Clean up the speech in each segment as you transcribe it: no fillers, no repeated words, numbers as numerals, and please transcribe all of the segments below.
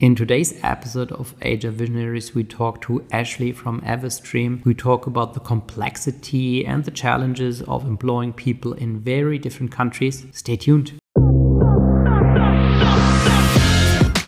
In today's episode of HR Visionaries, we talk to Ashley from Everstream. We talk about the complexity and the challenges of employing people in very different countries. Stay tuned.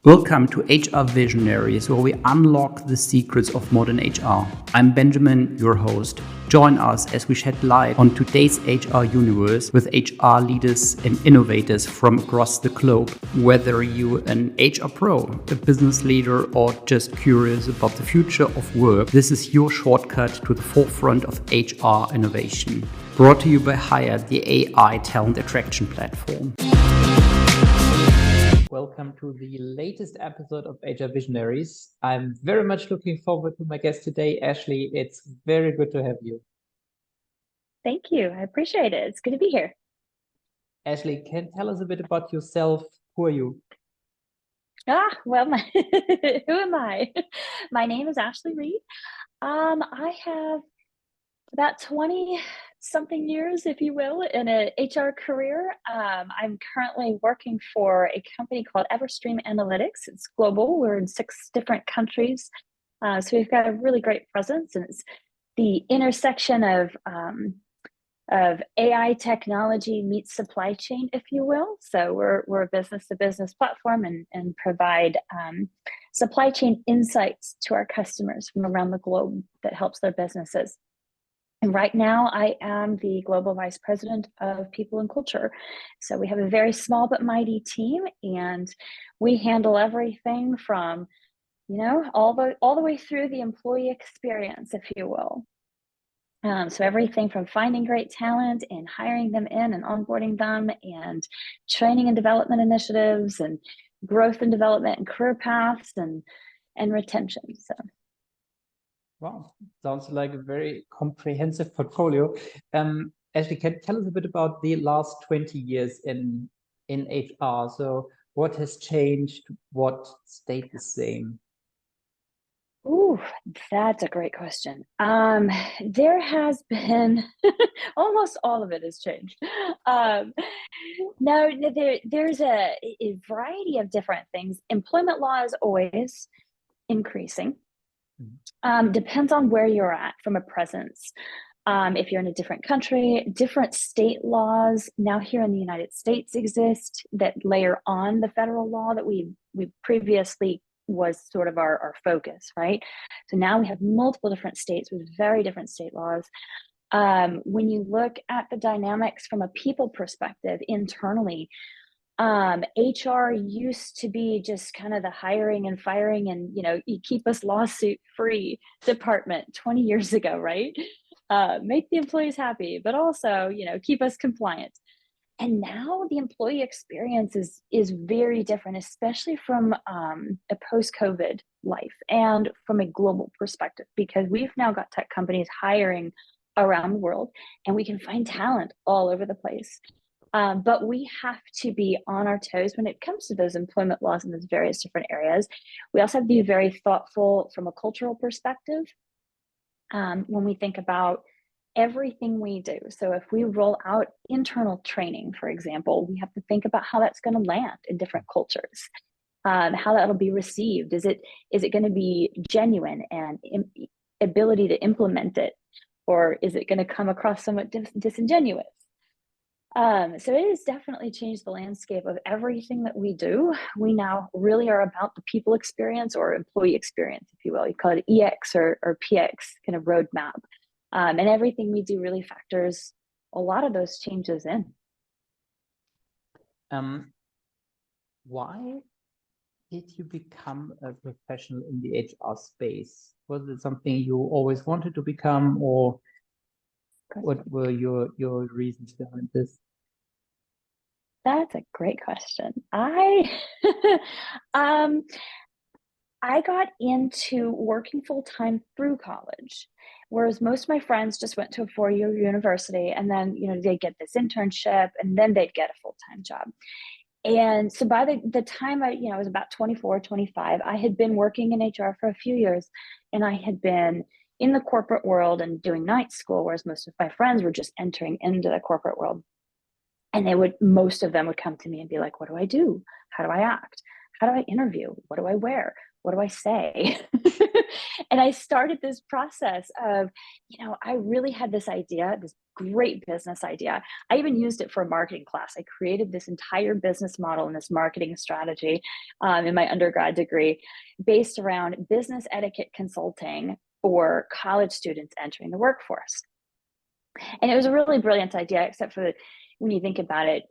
Welcome to HR Visionaries, where we unlock the secrets of modern HR. I'm Benjamin, your host. Join us as we shed light on today's HR universe with HR leaders and innovators from across the globe. Whether you're an HR pro, a business leader, or just curious about the future of work, this is your shortcut to the forefront of HR innovation. Brought to you by Hire, the AI talent attraction platform. Welcome to the latest episode of HR Visionaries. I'm very much looking forward to my guest today, Ashley. It's very good to have you. Thank you. I appreciate it. It's good to be here. Ashley, can you tell us a bit about yourself? Who are you? Who am I? My name is Ashley Reed. I have about 20-something years, if you will, in an HR career. I'm currently working for a company called Everstream Analytics. It's global. We're in 6 different countries. So we've got a really great presence, and it's the intersection of AI technology meets supply chain, if you will. So we're a business-to-business platform and provide supply chain insights to our customers from around the globe that helps their businesses. And right now, I am the Global Vice President of People and Culture. So we have a very small but mighty team, and we handle everything from, all the way through the employee experience, if you will. So everything from finding great talent and hiring them in and onboarding them, and training and development initiatives, and growth and development and career paths, and retention. So. Wow, sounds like a very comprehensive portfolio. Ashley, can you tell us a bit about the last 20 years in HR? So what has changed? What stayed the same? Ooh, that's a great question. There has been almost all of it has changed. No, there's a variety of different things. Employment law is always increasing. Depends on where you're at from a presence. If you're in a different country, different state laws now here in the United States exist that layer on the federal law that we previously was sort of our focus, right? So now we have multiple different states with very different state laws. When you look at the dynamics from a people perspective internally, HR used to be just kind of the hiring and firing and, you keep us lawsuit free department 20 years ago, right? Make the employees happy, but also, keep us compliant. And now the employee experience is very different, especially from a post-COVID life and from a global perspective, because we've now got tech companies hiring around the world, and we can find talent all over the place. But we have to be on our toes when it comes to those employment laws in those various different areas. We also have to be very thoughtful from a cultural perspective when we think about everything we do. So if we roll out internal training, for example, we have to think about how that's going to land in different cultures, how that'll be received. Is it going to be genuine and ability to implement it, or is it going to come across somewhat disingenuous? So it has definitely changed the landscape of everything that we do. We now really are about the people experience or employee experience, if you will. You call it EX or PX kind of roadmap. And everything we do really factors a lot of those changes in. Why did you become a professional in the HR space? Was it something you always wanted to become, or what were your reasons behind this? That's a great question. I got into working full-time through college, whereas most of my friends just went to a 4-year university, and then, they'd get this internship, and then they'd get a full-time job. And so by the time I was about 24, 25, I had been working in HR for a few years, and I had been in the corporate world and doing night school, whereas most of my friends were just entering into the corporate world. And most of them would come to me and be like, what do I do? How do I act? how do I interview? What do I wear? What do I say? And I started this process of, I really had this idea, this great business idea. I even used it for a marketing class. I created this entire business model and this marketing strategy in my undergrad degree based around business etiquette consulting for college students entering the workforce. And it was a really brilliant idea, except for when you think about it,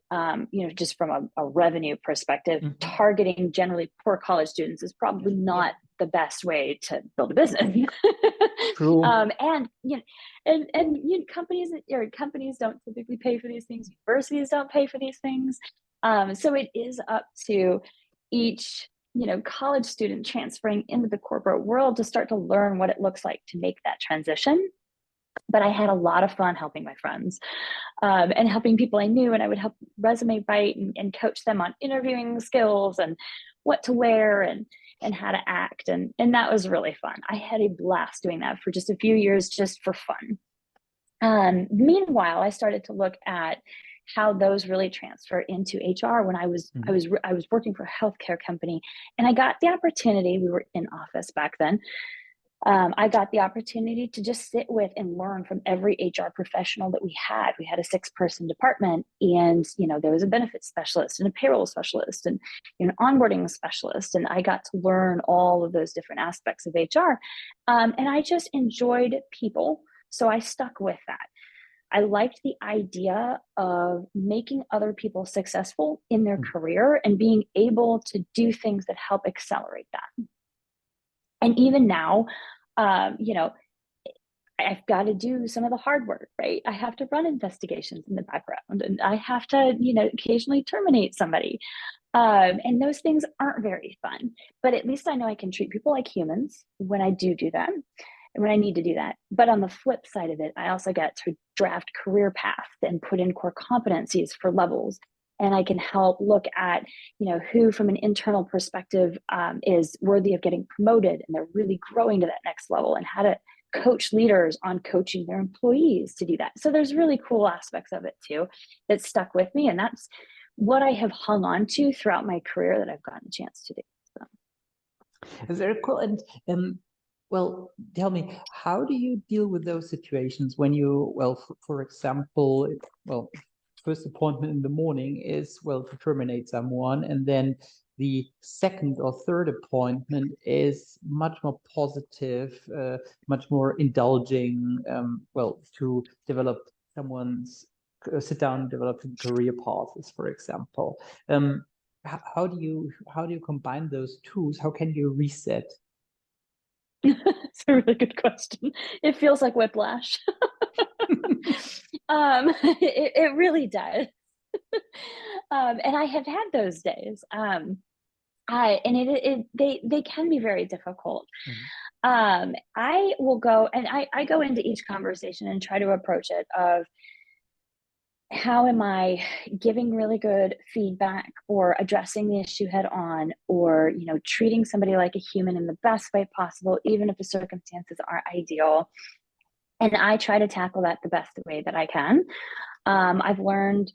just from a revenue perspective, targeting generally poor college students is probably not the best way to build a business. True. And companies don't typically pay for these things. Universities don't pay for these things. So it is up to each college student transferring into the corporate world to start to learn what it looks like to make that transition. But I had a lot of fun helping my friends and helping people I knew, and I would help resume write and coach them on interviewing skills and what to wear and how to act. And that was really fun. I had a blast doing that for just a few years, just for fun. Meanwhile, I started to look at how those really transfer into HR when I was working for a healthcare company, and I got the opportunity. We were in office back then. I got the opportunity to just sit with and learn from every HR professional that we had. We had a 6-person department, and there was a benefits specialist and a payroll specialist and an onboarding specialist, and I got to learn all of those different aspects of HR. And I just enjoyed people, so I stuck with that. I liked the idea of making other people successful in their career and being able to do things that help accelerate that. And even now, I've got to do some of the hard work, right? I have to run investigations in the background, and I have to, occasionally terminate somebody. And those things aren't very fun, but at least I know I can treat people like humans when I do that and when I need to do that. But on the flip side of it, I also get to draft career paths and put in core competencies for levels. And I can help look at, who from an internal perspective is worthy of getting promoted and they're really growing to that next level, and how to coach leaders on coaching their employees to do that. So there's really cool aspects of it too that stuck with me. And that's what I have hung on to throughout my career that I've gotten a chance to do. So. Very cool. And well, tell me, how do you deal with those situations when you, for example, first appointment in the morning is, to terminate someone, and then the second or third appointment is much more positive, much more indulging, to develop someone's, sit down and develop career paths, for example. How do you combine those tools? How can you reset? It's a really good question. It feels like whiplash. It really does. And I have had those days. They can be very difficult. I will go and I go into each conversation and try to approach it of, how am I giving really good feedback or addressing the issue head on, or, treating somebody like a human in the best way possible, even if the circumstances aren't ideal. And I try to tackle that the best way that I can. I've learned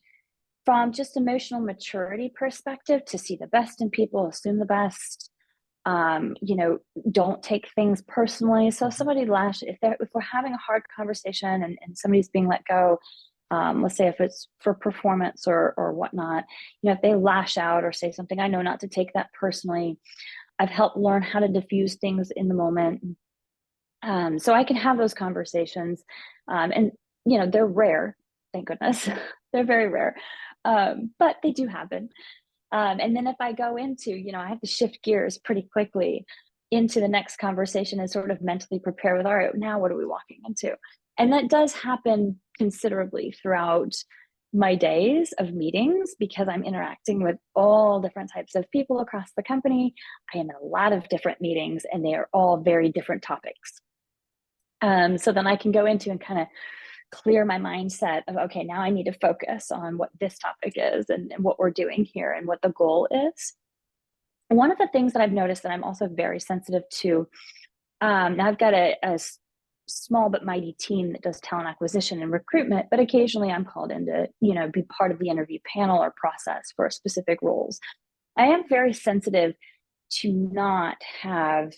from just emotional maturity perspective to see the best in people, assume the best, don't take things personally. So if somebody if we're having a hard conversation and somebody's being let go, let's say if it's for performance or whatnot, if they lash out or say something, I know not to take that personally. I've helped learn how to diffuse things in the moment. So I can have those conversations, and they're rare, thank goodness. They're very rare, but they do happen. And then if I go into, I have to shift gears pretty quickly into the next conversation and sort of mentally prepare with, all right, now what are we walking into? And that does happen considerably throughout my days of meetings, because I'm interacting with all different types of people across the company. I am in a lot of different meetings, and they are all very different topics. So then I can go into and kind of clear my mindset of, okay, now I need to focus on what this topic is and what we're doing here and what the goal is. One of the things that I've noticed that I'm also very sensitive to, now I've got a small but mighty team that does talent acquisition and recruitment, but occasionally I'm called in to, be part of the interview panel or process for specific roles. I am very sensitive to not have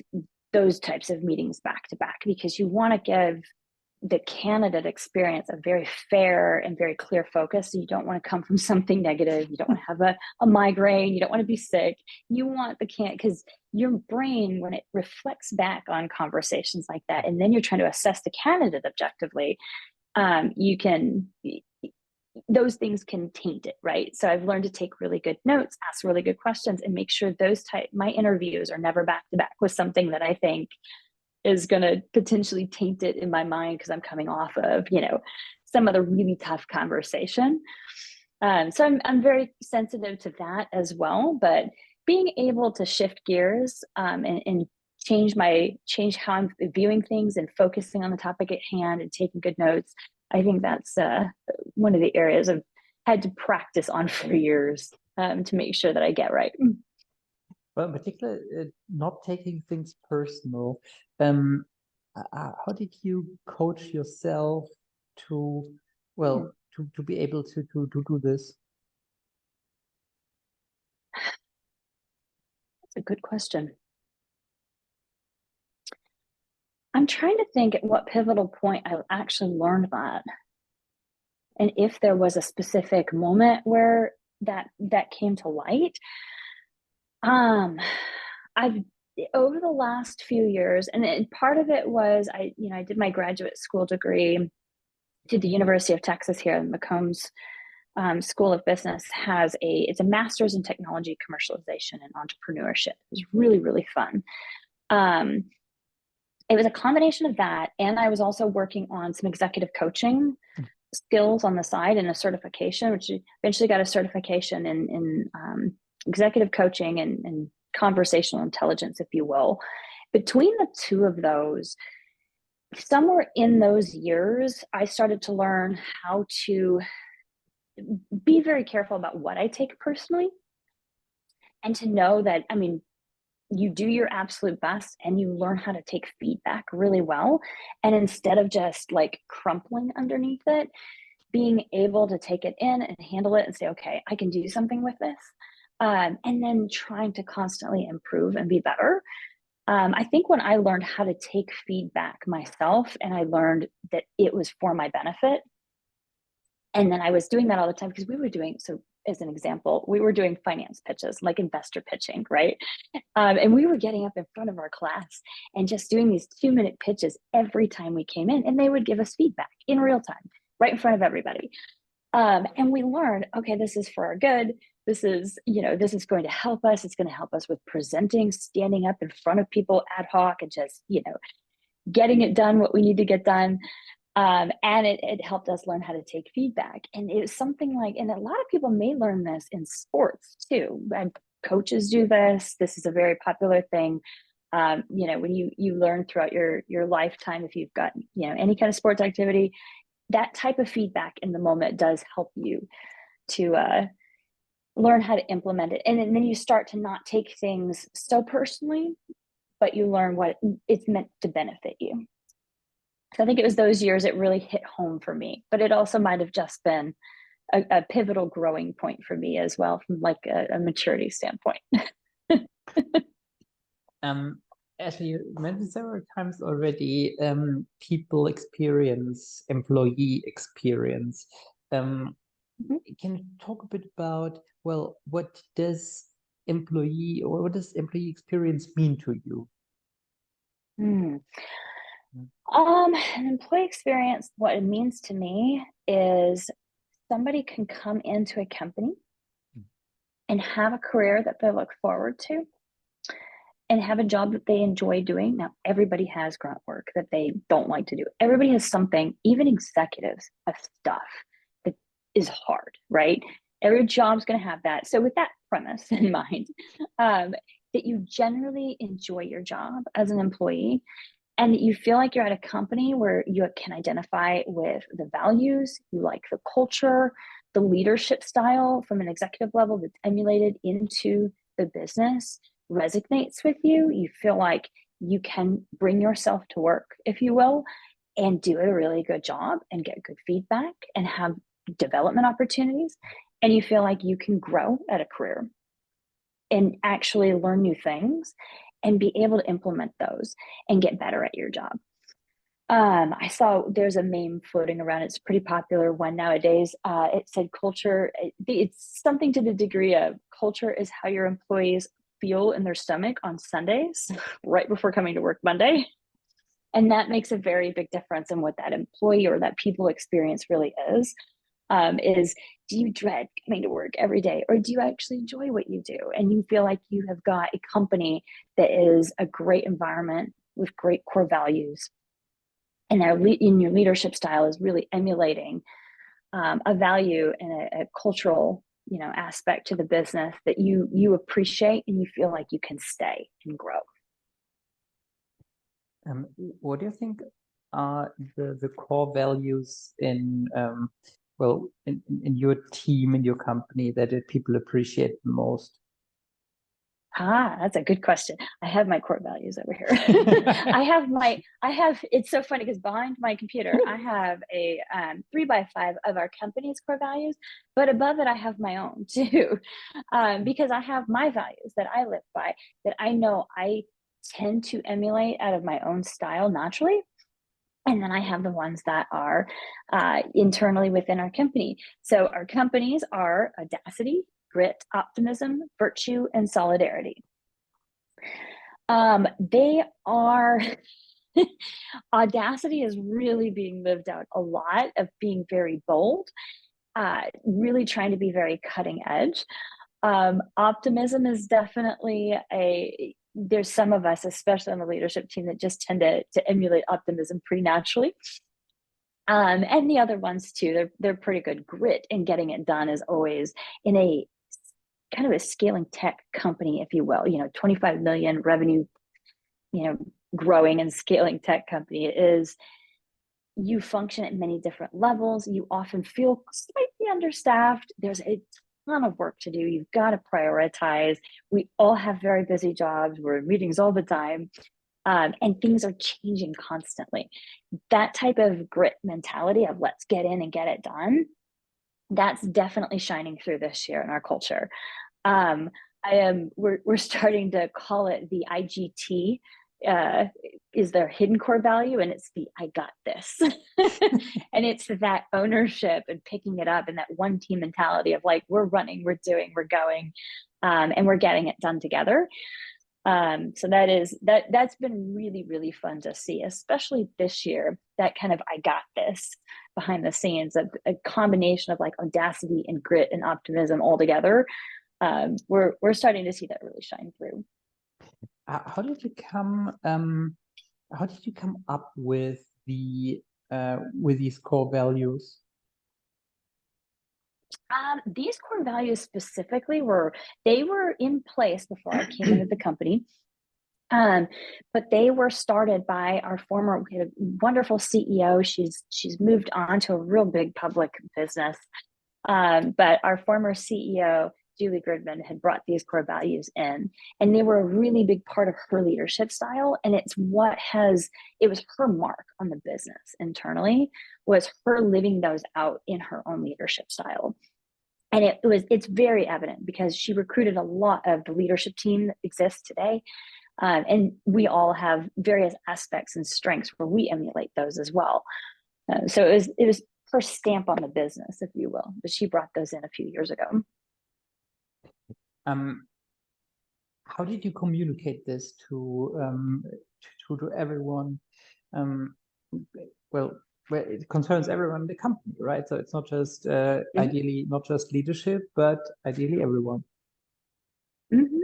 those types of meetings back to back, because you want to give the candidate experience a very fair and very clear focus. So you don't want to come from something negative. You don't want to have a migraine. You don't want to be sick. You want the because your brain, when it reflects back on conversations like that, and then you're trying to assess the candidate objectively, those things can taint it, right? So I've learned to take really good notes, ask really good questions, and make sure my interviews are never back to back with something that I think is going to potentially taint it in my mind, because I'm coming off of, some other really tough conversation. So I'm very sensitive to that as well. But being able to shift gears and change how I'm viewing things and focusing on the topic at hand and taking good notes, I think that's one of the areas I've had to practice on for years to make sure that I get right. Well, in particular, not taking things personal. How did you coach yourself to be able to do this? That's a good question. I'm trying to think at what pivotal point I actually learned that, and if there was a specific moment where that came to light. I've over the last few years, and part of it was I did my graduate school degree to the University of Texas here. McCombs School of Business it's a master's in technology commercialization and entrepreneurship. It was really, really fun. It was a combination of that, and I was also working on some executive coaching skills on the side and a certification, which eventually got a certification in executive coaching and conversational intelligence, if you will. Between the two of those, somewhere in those years, I started to learn how to be very careful about what I take personally, and to know that, you do your absolute best and you learn how to take feedback really well. And instead of just like crumpling underneath it, being able to take it in and handle it and say, okay, I can do something with this. And then trying to constantly improve and be better. I think when I learned how to take feedback myself, and I learned that it was for my benefit, and then I was doing that all the time, because so as an example, we were doing finance pitches, like investor pitching, right? And we were getting up in front of our class and just doing these 2-minute pitches every time we came in, and they would give us feedback in real time, right in front of everybody. And we learned, okay, this is for our good. This is going to help us. It's going to help us with presenting, standing up in front of people ad hoc, and just, getting it done, what we need to get done. And it helped us learn how to take feedback. And it was something like, and a lot of people may learn this in sports too. And coaches do this. This is a very popular thing. When you learn throughout your lifetime, if you've got, any kind of sports activity, that type of feedback in the moment does help you to learn how to implement it. And then you start to not take things so personally, but you learn what it's meant to benefit you. So I think it was those years it really hit home for me, but it also might have just been a pivotal growing point for me as well, from like a maturity standpoint. Ashley, you mentioned several times already people experience, employee experience. Can you talk a bit about, what does employee experience mean to you? An employee experience, what it means to me is somebody can come into a company and have a career that they look forward to and have a job that they enjoy doing. Now, everybody has grunt work that they don't like to do. Everybody has something, even executives have stuff that is hard, right? Every job's going to have that. So with that premise in mind, that you generally enjoy your job as an employee, and you feel like you're at a company where you can identify with the values, you like the culture, the leadership style from an executive level that's emulated into the business resonates with you. You feel like you can bring yourself to work, if you will, and do a really good job and get good feedback and have development opportunities. And you feel like you can grow at a career. and actually learn new things and be able to implement those and get better at your job. I saw there's a meme floating around. It's a pretty popular one nowadays. It said culture, it's something to the degree of culture is how your employees feel in their stomach on Sundays, right before coming to work Monday. And that makes a very big difference in what that employee or that people experience really is. Do you dread coming to work every day, or do you actually enjoy what you do? And you feel like you have got a company that is a great environment with great core values, and in your leadership style is really emulating a value and a cultural, aspect to the business that you appreciate and you feel like you can stay and grow. What do you think are the core values in your team, in your company, that people appreciate the most? That's a good question. I have my core values over here. It's so funny because behind my computer, I have a 3x5 of our company's core values, but above it, I have my own too. Because I have my values that I live by, that I know I tend to emulate out of my own style naturally. And then I have the ones that are internally within our company. So our companies are audacity, grit, optimism, virtue, and solidarity. They are audacity is really being lived out a lot, of being very bold, really trying to be very cutting edge. Optimism is definitely there's some of us, especially on the leadership team, that just tend to emulate optimism pretty naturally. And the other ones too, they're pretty good. Grit and getting it done is always in a kind of a scaling tech company, if you will, 25 million revenue, growing and scaling tech company is, you function at many different levels. You often feel slightly understaffed. There's a ton of work to do. You've got to prioritize. We all have very busy jobs. We're in meetings all the time. And things are changing constantly. That type of grit mentality of let's get in and get it done, that's definitely shining through this year in our culture. We're starting to call it the IGT, is their hidden core value, and it's the I got this. And it's that ownership and picking it up, and that one team mentality of like, we're running, we're doing, we're going, and we're getting it done together. So that's been really, really fun to see, especially this year, that kind of I got this behind the scenes, a combination of like audacity and grit and optimism all together. We're starting to see that really shine through. How did you come up with these core values? These core values specifically were in place before I came into the company. But they were started by we had a wonderful CEO. She's moved on to a real big public business. But our former CEO, Julie Gridman, had brought these core values in, and they were a really big part of her leadership style. And it was her mark on the business internally, was her living those out in her own leadership style. And it's very evident because she recruited a lot of the leadership team that exists today. And we all have various aspects and strengths where we emulate those as well. So it was her stamp on the business, if you will, but she brought those in a few years ago. How did you communicate this to everyone? Well, it concerns everyone in the company, right? So it's not just ideally not just leadership, but ideally everyone. Mm-hmm.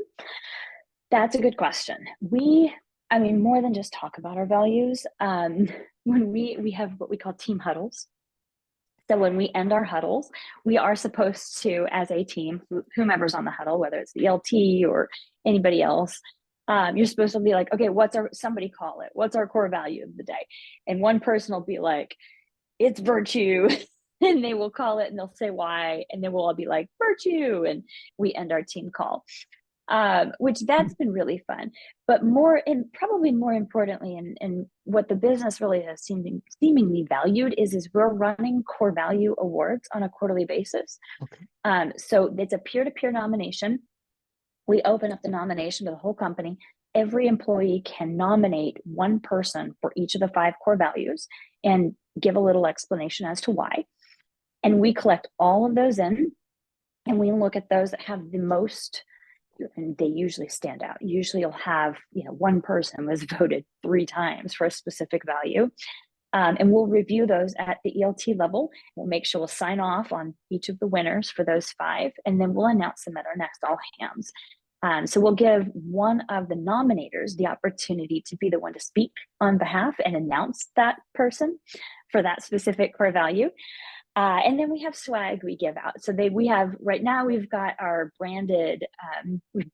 That's a good question. More than just talk about our values, when we have what we call team huddles. So when we end our huddles, we are supposed to, as a team, whomever's on the huddle, whether it's the LT or anybody else, you're supposed to be like, okay, somebody call it, what's our core value of the day? And one person will be like, it's virtue. And they will call it and they'll say why, and then we'll all be like, virtue, and we end our team call. Which that's been really fun. But probably more importantly, and what the business really has seemingly valued is we're running core value awards on a quarterly basis. Okay. So it's a peer-to-peer nomination. We open up the nomination to the whole company. Every employee can nominate one person for each of the 5 core values and give a little explanation as to why. And we collect all of those in, and we look at those that have the most, and they usually stand out. Usually you'll have, one person was voted 3 times for a specific value. And we'll review those at the ELT level. We'll make sure we'll sign off on each of the winners for those 5, and then we'll announce them at our next all hands. So we'll give one of the nominators the opportunity to be the one to speak on behalf and announce that person for that specific core value. And then we have swag we give out. So right now we've got our branded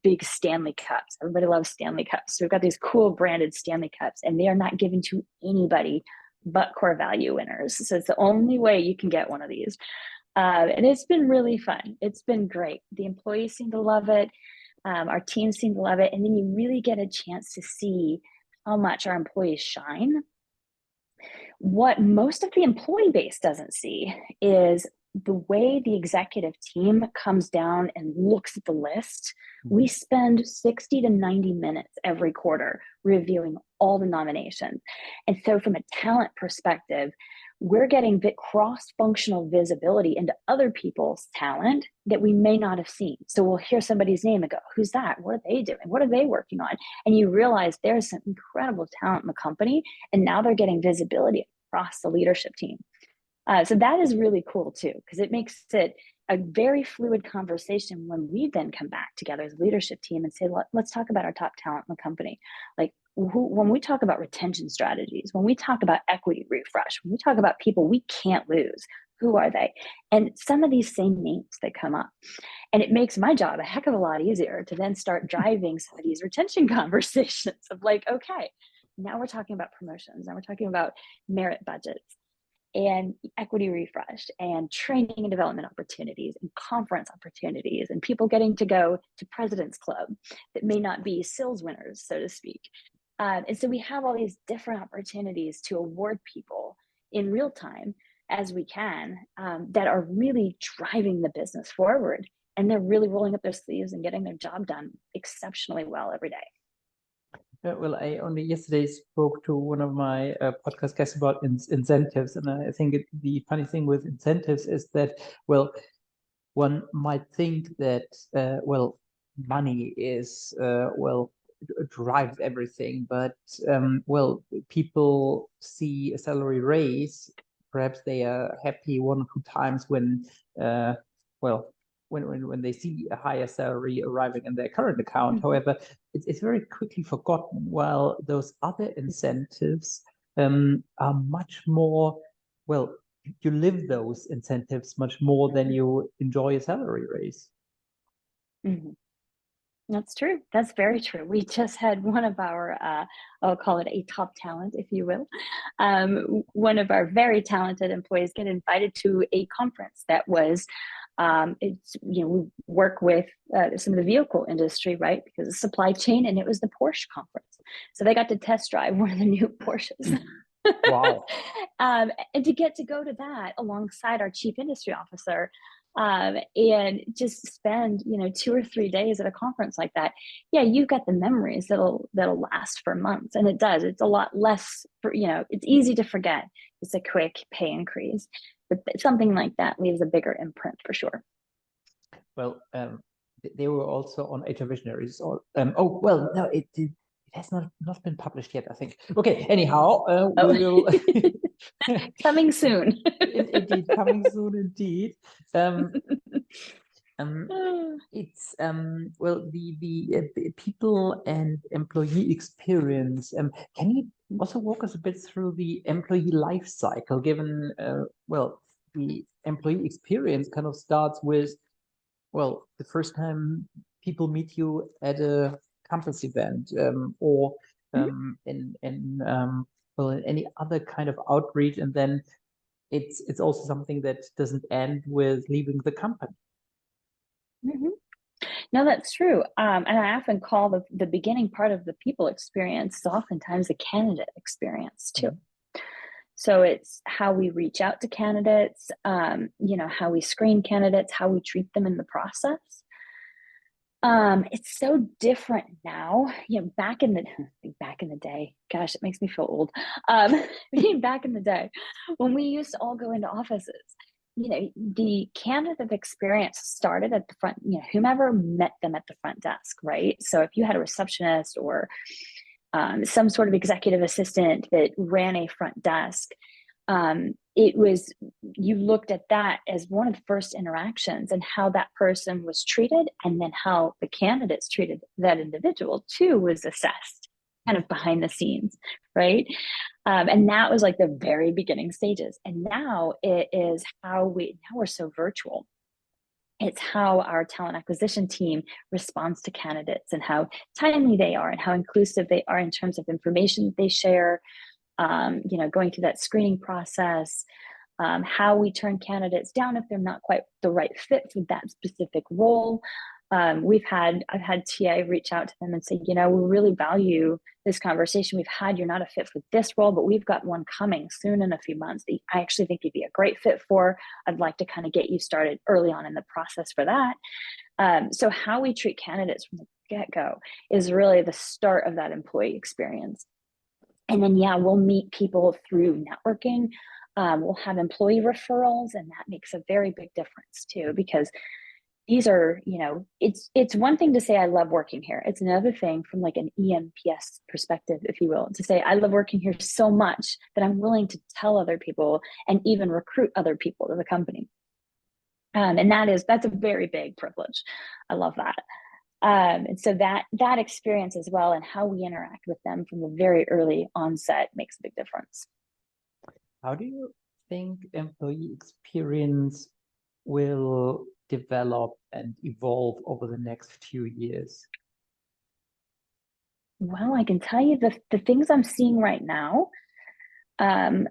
big Stanley Cups. Everybody loves Stanley Cups. So we've got these cool branded Stanley Cups, and they are not given to anybody but core value winners. So it's the only way you can get one of these. And it's been really fun. It's been great. The employees seem to love it. Our teams seem to love it. And then you really get a chance to see how much our employees shine. What most of the employee base doesn't see is the way the executive team comes down and looks at the list. We spend 60 to 90 minutes every quarter reviewing all the nominations. And so from a talent perspective, we're getting cross-functional visibility into other people's talent that we may not have seen. So we'll hear somebody's name and go, who's that? What are they doing? What are they working on? And you realize there's some incredible talent in the company, and now they're getting visibility across the leadership team. So that is really cool too, because it makes it a very fluid conversation when we then come back together as a leadership team and say, let's talk about our top talent in the company. Like when we talk about retention strategies, when we talk about equity refresh, when we talk about people we can't lose, who are they? And some of these same names that come up. And it makes my job a heck of a lot easier to then start driving some of these retention conversations of like, okay, now we're talking about promotions. Now we're talking about merit budgets and equity refresh and training and development opportunities and conference opportunities and people getting to go to President's Club that may not be sales winners, so to speak. And so we have all these different opportunities to award people in real time as we can that are really driving the business forward. And they're really rolling up their sleeves and getting their job done exceptionally well every day. Well, I only yesterday spoke to one of my podcast guests about incentives, and I think the funny thing with incentives is that, well, one might think that, money is, drives everything, but, people see a salary raise. Perhaps they are happy 1 or 2 times when, when they see a higher salary arriving in their current account. However, it's very quickly forgotten, while those other incentives are much more, you live those incentives much more than you enjoy a salary raise. That's true. That's very true. We just had one of our, I'll call it a top talent, if you will. One of our very talented employees get invited to a conference that was, we work with some of the vehicle industry, right? Because of supply chain, and it was the Porsche conference. So they got to test drive one of the new Porsches. Wow. And to get to go to that alongside our chief industry officer, and just spend 2 or 3 days at a conference like that, you've got the memories that'll last for months. And it does. It's a lot less it's easy to forget. It's a quick pay increase, but something like that leaves a bigger imprint for sure. Well, they were also on HR Visionaries. No, it has not been published yet, I think. Okay, anyhow, we'll coming soon. Indeed, coming soon indeed. It's the people and employee experience. Can you also walk us a bit through the employee life cycle, given the employee experience kind of starts with the first time people meet you at a campus event, or in any other kind of outreach, and then it's also something that doesn't end with leaving the company. No, that's true. And I often call the beginning part of the people experience is oftentimes the candidate experience too. So it's how we reach out to candidates, how we screen candidates, how we treat them in the process. It's so different now. Back in the day, gosh, it makes me feel old. Back in the day, when we used to all go into offices, the candidate experience started at the front, whomever met them at the front desk, right? So if you had a receptionist or some sort of executive assistant that ran a front desk, you looked at that as one of the first interactions, and how that person was treated, and then how the candidates treated that individual too was assessed kind of behind the scenes, right? And that was like the very beginning stages. And now it is now we're so virtual. It's how our talent acquisition team responds to candidates, and how timely they are, and how inclusive they are in terms of information that they share, going through that screening process, how we turn candidates down if they're not quite the right fit for that specific role. I've had TA reach out to them and say, we really value this conversation we've had. You're not a fit for this role, but we've got one coming soon in a few months that I actually think you'd be a great fit for. I'd like to kind of get you started early on in the process for that. So how we treat candidates from the get-go is really the start of that employee experience. And then, we'll meet people through networking. We'll have employee referrals, and that makes a very big difference too, because these are, it's one thing to say, I love working here. It's another thing from like an EMPS perspective, if you will, to say, I love working here so much that I'm willing to tell other people and even recruit other people to the company. And that's a very big privilege. I love that. And so that experience as well, and how we interact with them from the very early onset, makes a big difference. How do you think employee experience will develop and evolve over the next few years? Well, I can tell you the things I'm seeing right now are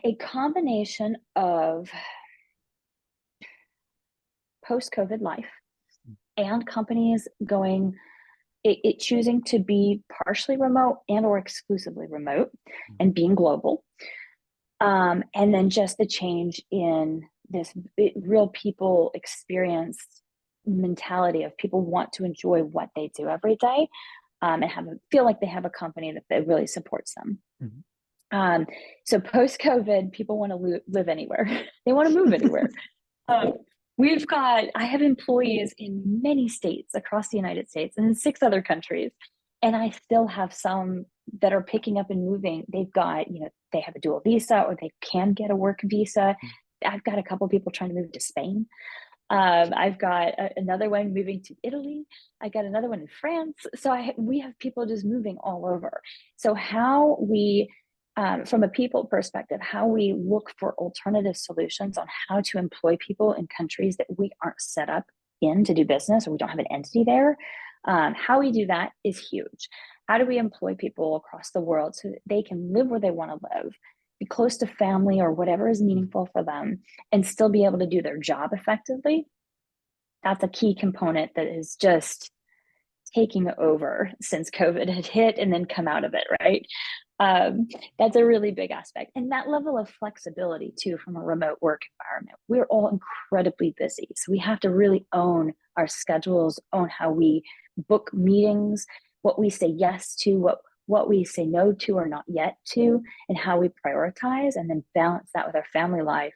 a combination of post-COVID life and companies choosing to be partially remote and or exclusively remote, and being global. And then just the change in this real people experience mentality of people want to enjoy what they do every day, and feel like they have a company that really supports them. Mm-hmm. So post-COVID, people want to live anywhere. They want to move anywhere. I have employees in many states across the United States and in 6 other countries. And I still have some that are picking up and moving. They've got, they have a dual visa, or they can get a work visa. I've got a couple of people trying to move to Spain. I've got another one moving to Italy. I got another one in France. So we have people just moving all over. So how we, from a people perspective, how we look for alternative solutions on how to employ people in countries that we aren't set up in to do business, or we don't have an entity there. How we do that is huge. How do we employ people across the world so that they can live where they want to live, be close to family or whatever is meaningful for them, and still be able to do their job effectively? That's a key component that is just taking over since COVID had hit and then come out of it, right? That's a really big aspect. And that level of flexibility too, from a remote work environment. We're all incredibly busy. So we have to really own our schedules, own how we book meetings, what we say yes to, what we say no to or not yet to, and how we prioritize, and then balance that with our family life,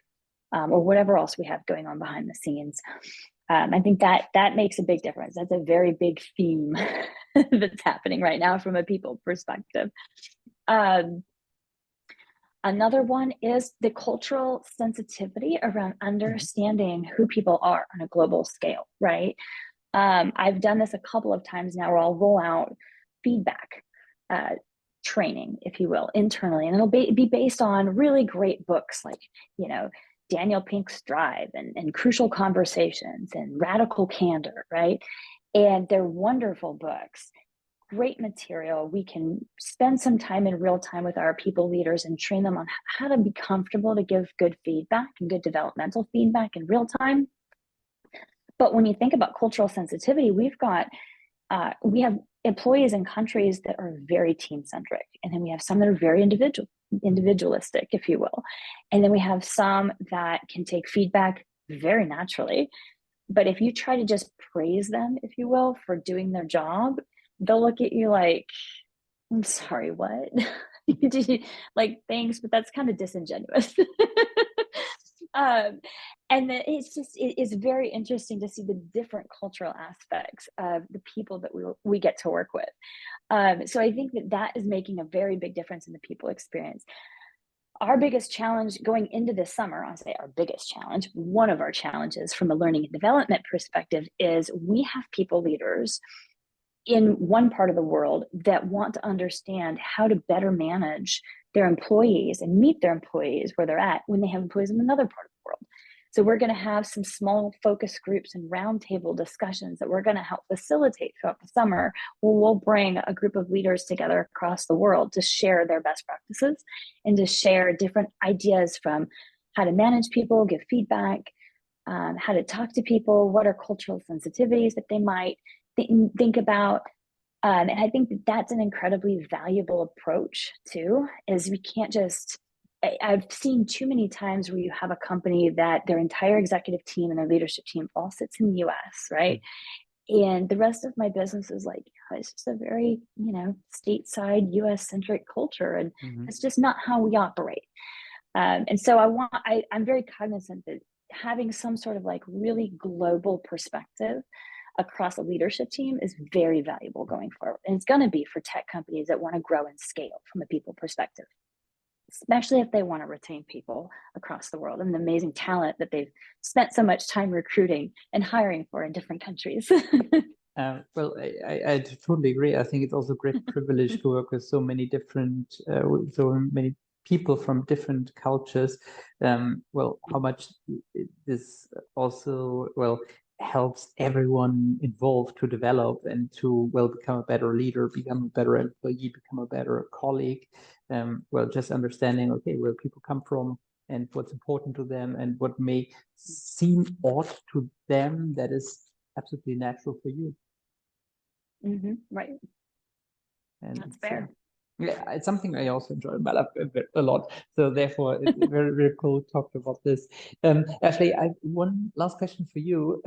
or whatever else we have going on behind the scenes. I think that makes a big difference. That's a very big theme that's happening right now from a people perspective. Another one is the cultural sensitivity around understanding who people are on a global scale, right? I've done this a couple of times now, where I'll roll out feedback training, if you will, internally, and it'll be based on really great books like, Daniel Pink's Drive and Crucial Conversations and Radical Candor, right? And they're wonderful books, great material. We can spend some time in real time with our people leaders and train them on how to be comfortable to give good feedback and good developmental feedback in real time. But when you think about cultural sensitivity, we have employees in countries that are very team-centric, and then we have some that are very individualistic, if you will. And then we have some that can take feedback very naturally, But if you try to just praise them, if you will, for doing their job, they'll look at you like, I'm sorry, what? Like, thanks, but that's kind of disingenuous. And then it is very interesting to see the different cultural aspects of the people that we get to work with. So I think that is making a very big difference in the people experience. Our biggest challenge going into this summer, I'll say our biggest challenge, one of our challenges from a learning and development perspective, is we have people leaders in one part of the world that want to understand how to better manage their employees and meet their employees where they're at when they have employees in another part of the world. So we're going to have some small focus groups and roundtable discussions that we're going to help facilitate throughout the summer, where we'll bring a group of leaders together across the world to share their best practices and to share different ideas from how to manage people, give feedback, how to talk to people, what are cultural sensitivities that they might think about. And I think that's an incredibly valuable approach too, is we can't just, I've seen too many times where you have a company that their entire executive team and their leadership team all sits in the US, right? And the rest of my business is like, it's just a very, stateside US centric culture. And it's just not how we operate. And so I'm very cognizant that having some sort of like really global perspective across a leadership team is very valuable going forward. And it's going to be for tech companies that want to grow and scale from a people perspective, especially if they want to retain people across the world and the amazing talent that they've spent so much time recruiting and hiring for in different countries. Well, I totally agree. I think it's also a great privilege to work with so many different, so many people from different cultures. Well, how much this also, helps everyone involved to develop and to, become a better leader, become a better employee, become a better colleague. Just understanding, okay, where people come from and what's important to them and what may seem odd to them that is absolutely natural for you. Right. And that's fair. Yeah, it's something I also enjoy in my life a lot. So therefore, it's very, very cool to talk about this. Ashley, I have one last question for you.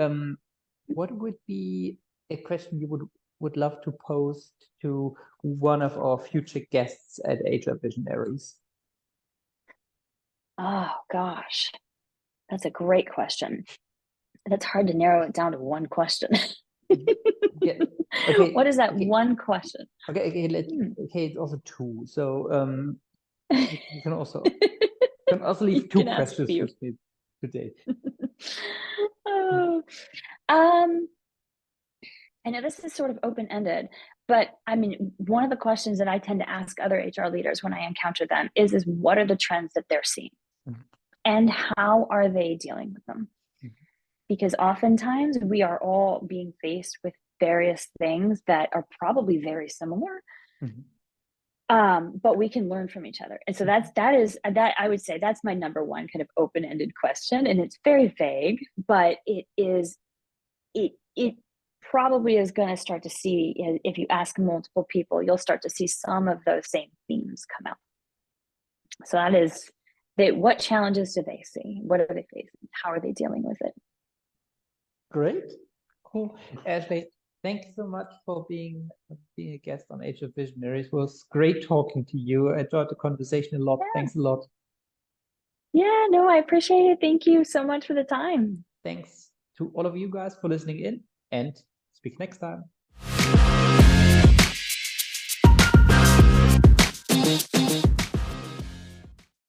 What would be a question you would love to pose to one of our future guests at HR Visionaries? Oh gosh, that's a great question. That's hard to narrow it down to one question. Yeah. Okay. What is that one question? Okay. Okay. It's also two. So you can also leave two questions with me today. Oh, I know this is sort of open-ended, but I mean, one of the questions that I tend to ask other HR leaders when I encounter them is what are the trends that they're seeing? And how are they dealing with them? Because oftentimes we are all being faced with various things that are probably very similar. But we can learn from each other. And so that I would say that's my number one kind of open-ended question. And it's very vague, but it probably is going to start to see, if you ask multiple people, you'll start to see some of those same themes come out. So that is what challenges do they see? What are they facing? How are they dealing with it? Great. Cool. Ashley, thank you so much for being a guest on HR Visionaries. It was great talking to you. I enjoyed the conversation a lot. Yeah. Thanks a lot. Yeah, no, I appreciate it. Thank you so much for the time. Thanks to all of you guys for listening in, and speak next time.